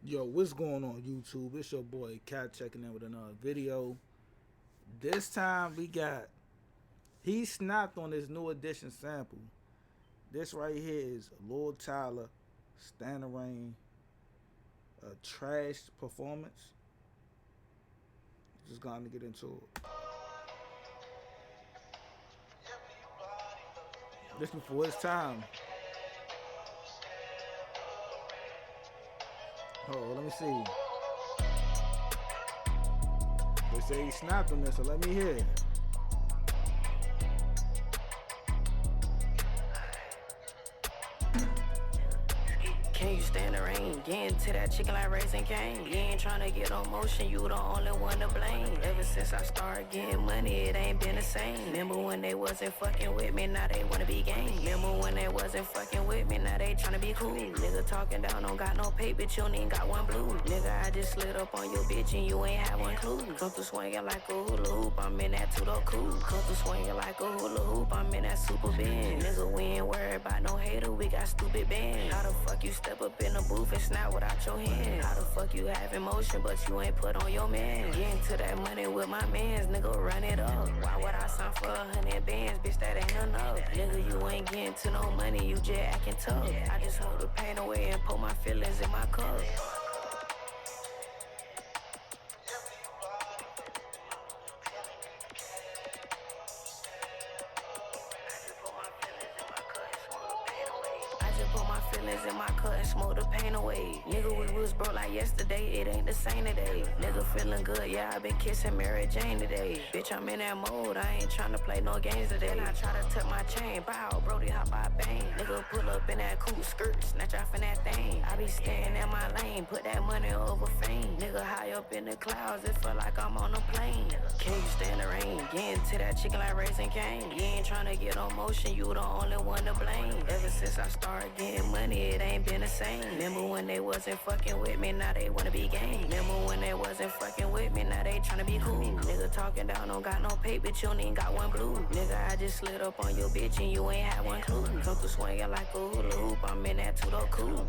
Yo, what's going on YouTube? It's your boy Cat checking in with another video. This time we got he snapped on his new edition sample. This right here is Lil Tyler, Stand the Rain, a trash performance. Just gonna get into it. This before his time. Oh, let me see. They say he snapped on this, so let me hear it. Can you stand the rain? Get into that chicken like Raising Cane. You ain't tryna get no motion, you the only one to blame. Ever since I started getting money, it ain't been the same. Remember when they wasn't fucking with me, now they wanna be gang. Remember when they wasn't fucking with me, now they tryna be cool. Nigga talking down, don't got no pay, bitch, you ain't got one blue. Nigga, I just slid up on your bitch and you ain't have one clue. Come through swinging like a hula hoop, I'm in that two-door cool. Come through swinging like a hula hoop, I'm in that super bin. Nigga, we ain't worried about no hater, we got stupid bands. How the fuck you step up in the booth and snap without your hand? How the fuck you have emotion but you ain't put on your man? Get into that money with my mans, nigga, run it up. Why would I sign for 100 bands, bitch, that ain't enough. Nigga, you ain't getting to no money, you just acting tough. I just hold the pain away and put my feelings in my cup. Put my feelings in my cut and smoke the pain away. Nigga, we was broke like yesterday, it ain't the same today. Nigga feeling good, yeah, I been kissing Mary Jane today. Bitch, I'm in that mode, I ain't tryna play no games today. I try to tuck my chain, bow, Brody hop out bang. Nigga pull up in that cool skirt, snatch off in that thing. I be staying in my lane, put that money over fame. Nigga high up in the clouds, it feel like I'm on a plane. Can you stand the rain? Get into that chicken like Raising Cane. You ain't tryna get on motion, you the only one to blame. Ever since I started getting money, it ain't been the same. Remember when they wasn't fucking with me, now they wanna be gang. Remember when they wasn't fucking with me, now they tryna be cool. Nigga talking down, don't got no pay, bitch, you ain't got one blue. Nigga, I just slid up on your bitch and you ain't had one clue. Come through swinging like a hula hoop, I'm in that two-door cool.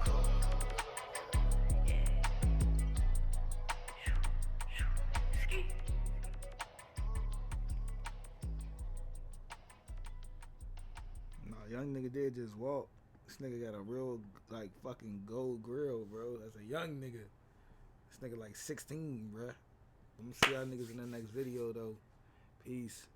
Nah, young nigga did just walk. This nigga got a real like fucking gold grill, bro. That's a young nigga. This nigga like 16, bruh. Let me see y'all niggas in the next video though. Peace.